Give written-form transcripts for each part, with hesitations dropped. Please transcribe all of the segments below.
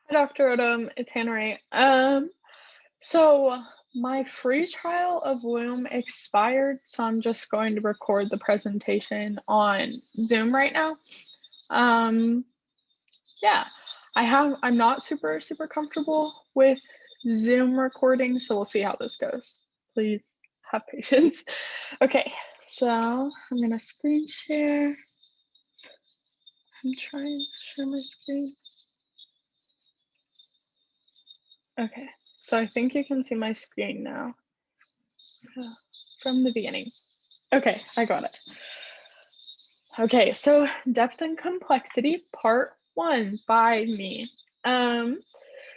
Hi, Dr. Odom. It's Hannah Ray. So my free trial of Loom expired, so I'm just going to record the presentation on Zoom right now. Um, yeah, I'm not super comfortable with Zoom recording, so we'll see how this goes. Please have patience. Okay, so I'm gonna screen share. I'm trying to share my screen. Okay, so I think you can see my screen now from the beginning. Okay, I got it. Okay, so depth and complexity, part one by me. Um,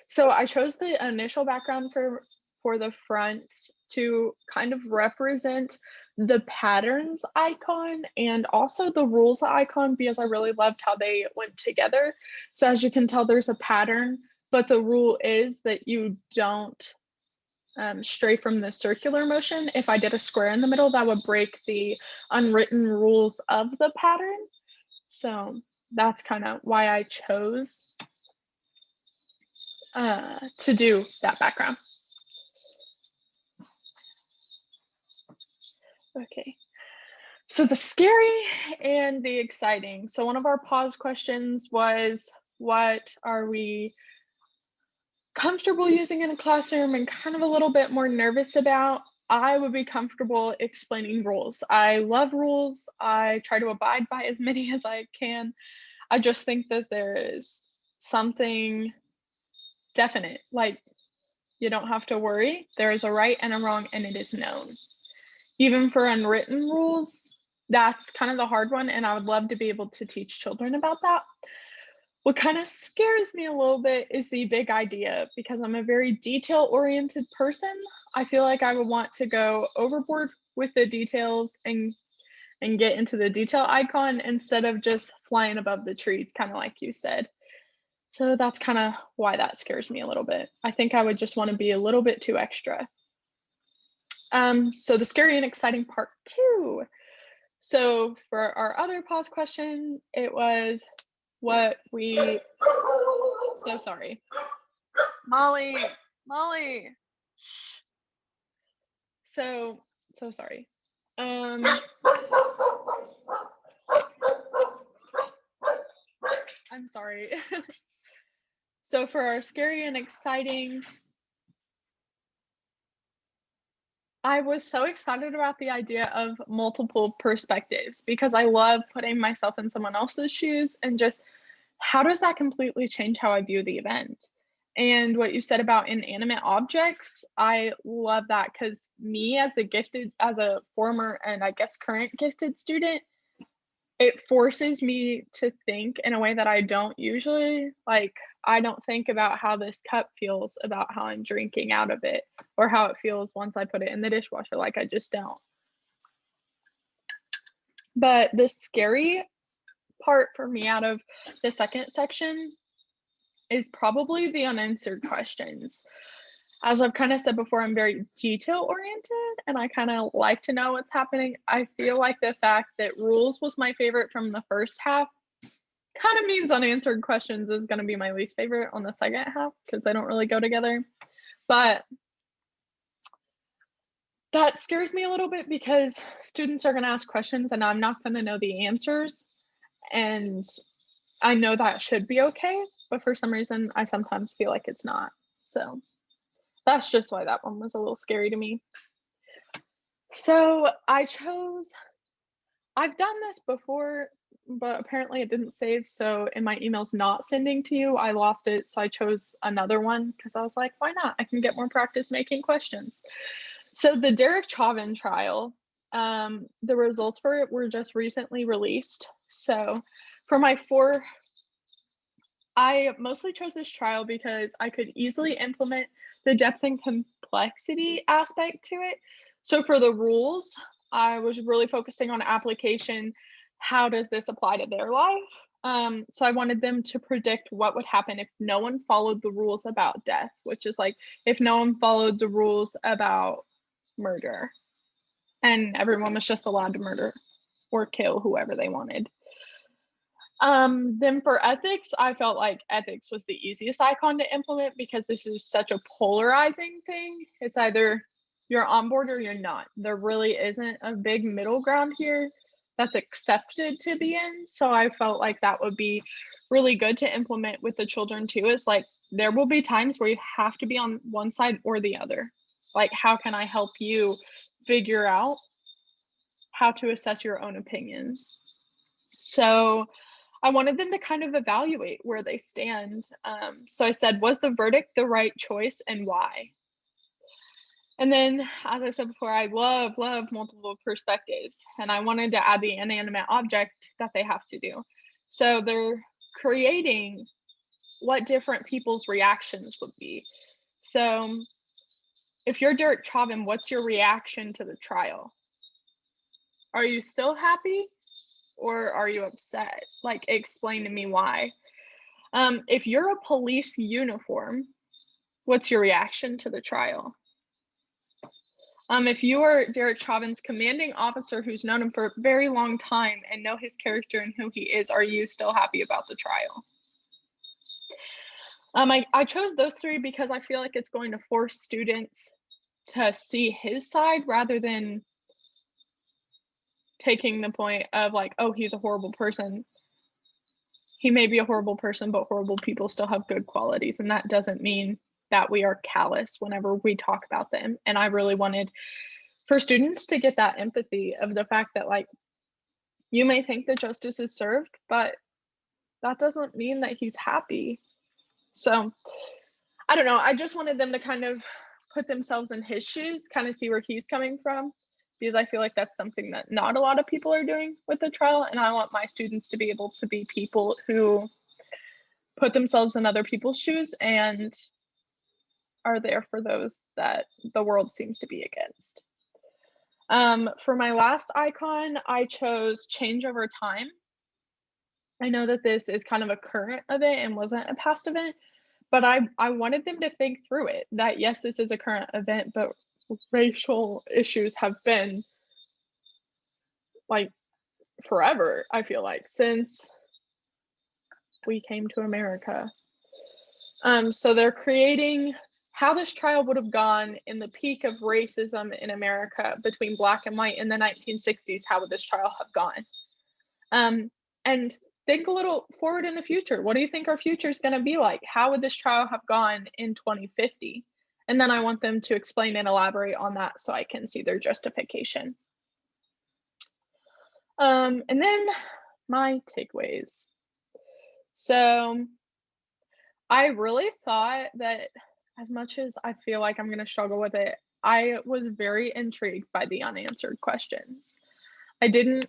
so I chose the initial background for the front to kind of represent the patterns icon and also the rules icon because I really loved how they went together. So as you can tell, there's a pattern, but the rule is that you don't stray from the circular motion. If I did a square in the middle, that would break the unwritten rules of the pattern. So that's kind of why I chose to do that background. Okay, so the scary and the exciting. So one of our pause questions was, what are we comfortable using in a classroom and kind of a little bit more nervous about? I would be comfortable explaining rules. I love rules. I try to abide by as many as I can. I just think that there is something definite, like you don't have to worry. There is a right and a wrong, and it is known. Even for unwritten rules, that's kind of the hard one, and I would love to be able to teach children about that. What kind of scares me a little bit is the big idea because I'm a very detail oriented person. I feel like I would want to go overboard with the details and get into the detail icon instead of just flying above the trees, kind of like you said. So that's kind of why that scares me a little bit. I think I would just want to be a little bit too extra. So the scary and exciting part two. So for our other pause question, it was what we, so sorry. Molly, Molly. So sorry. Um, I'm sorry. So for our scary and exciting, I was so excited about the idea of multiple perspectives because I love putting myself in someone else's shoes and just how does that completely change how I view the event? And what you said about inanimate objects, I love that because me as a former and I guess current gifted student, it forces me to think in a way that I don't usually. Like, I don't think about how this cup feels about how I'm drinking out of it or how it feels once I put it in the dishwasher. Like, I just don't. But the scary part for me out of the second section is probably the unanswered questions. As I've kind of said before, I'm very detail oriented and I kind of like to know what's happening. I feel like the fact that rules was my favorite from the first half kind of means unanswered questions is going to be my least favorite on the second half because they don't really go together. But that scares me a little bit because students are going to ask questions and I'm not going to know the answers. And I know that should be okay, but for some reason, I sometimes feel like it's not. So that's just why that one was a little scary to me. So I've done this before, but apparently it didn't save. So in my emails not sending to you, I lost it. So I chose another one because I was like, why not? I can get more practice making questions. So the Derek Chauvin trial, the results for it were just recently released. So for my four, I mostly chose this trial because I could easily implement the depth and complexity aspect to it. So for the rules, I was really focusing on application. How does this apply to their life? So I wanted them to predict what would happen if no one followed the rules about death, which is like if no one followed the rules about murder and everyone was just allowed to murder or kill whoever they wanted. Then for ethics, I felt like ethics was the easiest icon to implement because this is such a polarizing thing. It's either you're on board or you're not. There really isn't a big middle ground here that's accepted to be in. So I felt like that would be really good to implement with the children too. Is like there will be times where you have to be on one side or the other. Like, how can I help you figure out how to assess your own opinions? So I wanted them to kind of evaluate where they stand. So I said, was the verdict the right choice and why? And then, as I said before, I love multiple perspectives, and I wanted to add the inanimate object that they have to do. So they're creating what different people's reactions would be. So if you're Derek Chauvin, what's your reaction to the trial? Are you still happy or are you upset? Like, explain to me why. If you're a police uniform, what's your reaction to the trial? If you are Derek Chauvin's commanding officer who's known him for a very long time and know his character and who he is, are you still happy about the trial? I chose those three because I feel like it's going to force students to see his side rather than taking the point of like, oh, he's a horrible person. He may be a horrible person, but horrible people still have good qualities. And that doesn't mean that we are callous whenever we talk about them. And I really wanted for students to get that empathy of the fact that, like, you may think that justice is served, but that doesn't mean that he's happy. So I don't know. I just wanted them to kind of put themselves in his shoes, kind of see where he's coming from, because I feel like that's something that not a lot of people are doing with the trial. And I want my students to be able to be people who put themselves in other people's shoes and are there for those that the world seems to be against. For my last icon, I chose change over time. I know that this is kind of a current event and wasn't a past event, but I wanted them to think through it that yes, this is a current event, but racial issues have been like forever, I feel like, since we came to America. So they're creating how this trial would have gone in the peak of racism in America between black and white in the 1960s. How would this trial have gone? And think a little forward in the future. What do you think our future is going to be like? How would this trial have gone in 2050? And then I want them to explain and elaborate on that so I can see their justification. And then my takeaways. So I really thought that as much as I feel like I'm going to struggle with it, I was very intrigued by the unanswered questions. I didn't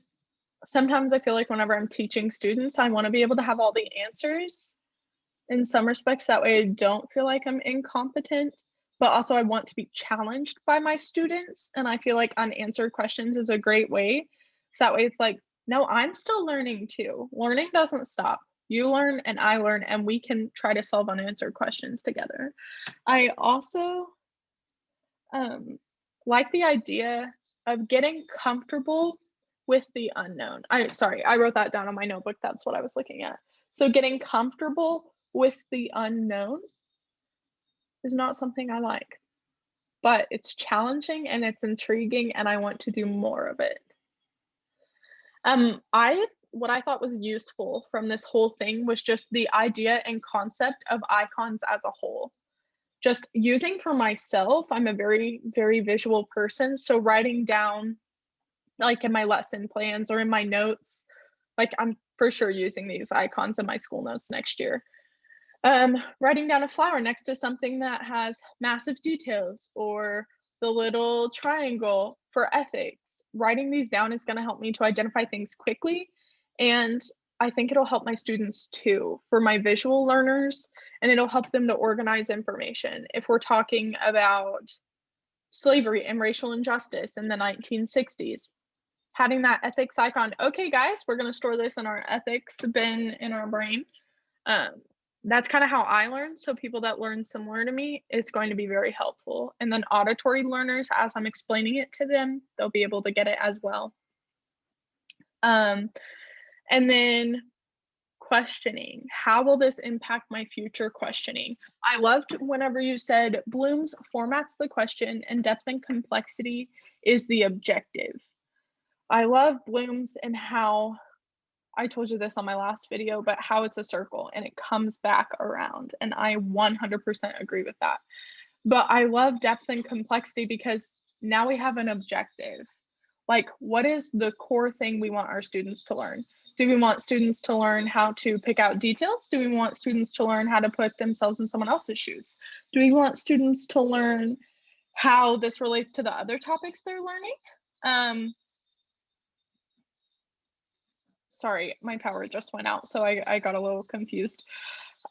Sometimes I feel like whenever I'm teaching students, I want to be able to have all the answers in some respects. That way I don't feel like I'm incompetent, but also I want to be challenged by my students. And I feel like unanswered questions is a great way. So that way it's like, no, I'm still learning too. Learning doesn't stop. You learn and I learn, and we can try to solve unanswered questions together. I also like the idea of getting comfortable with the unknown. I wrote that down on my notebook. That's what I was looking at. So getting comfortable with the unknown is not something I like, but it's challenging and it's intriguing and I want to do more of it. I What I thought was useful from this whole thing was just the idea and concept of icons as a whole. Just using for myself, I'm a very, very visual person. So writing down like in my lesson plans or in my notes, like I'm for sure using these icons in my school notes next year. Writing down a flower next to something that has massive details or the little triangle for ethics. Writing these down is going to help me to identify things quickly. And I think it'll help my students too for my visual learners, and it'll help them to organize information. If we're talking about slavery and racial injustice in the 1960s, having that ethics icon, okay, guys, we're going to store this in our ethics bin in our brain. That's kind of how I learn. So people that learn similar to me, it's going to be very helpful. And then auditory learners, as I'm explaining it to them, they'll be able to get it as well. And then questioning. How will this impact my future questioning? I loved whenever you said Bloom's formats the question and depth and complexity is the objective. I love Bloom's and how I told you this on my last video, but how it's a circle and it comes back around. And I 100% agree with that. But I love depth and complexity because now we have an objective. Like, what is the core thing we want our students to learn? Do we want students to learn how to pick out details? Do we want students to learn how to put themselves in someone else's shoes? Do we want students to learn how this relates to the other topics they're learning? Sorry, my power just went out, so I got a little confused.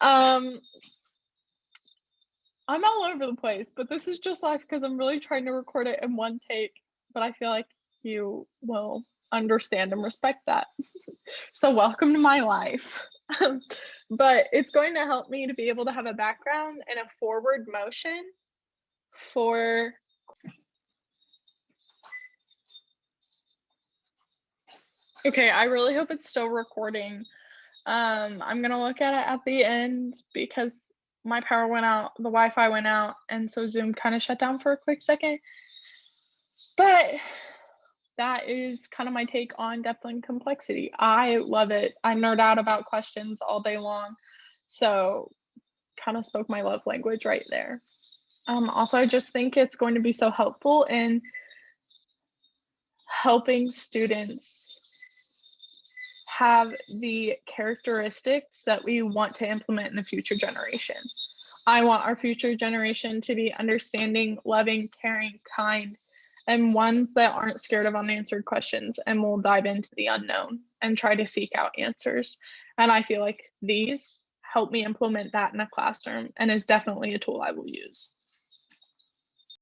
I'm all over the place, but this is just life because I'm really trying to record it in one take, but I feel like you will understand and respect that. So welcome to my life. But it's going to help me to be able to have a background and a forward motion for okay, I really hope it's still recording. I'm gonna look at it at the end because my power went out, the Wi-Fi went out, and so Zoom kind of shut down for a quick second. But that is kind of my take on depth and complexity. I love it. I nerd out about questions all day long. So kind of spoke my love language right there. Also, I just think it's going to be so helpful in helping students have the characteristics that we want to implement in the future generation. I want our future generation to be understanding, loving, caring, kind, and ones that aren't scared of unanswered questions and will dive into the unknown and try to seek out answers. And I feel like these help me implement that in a classroom and is definitely a tool I will use.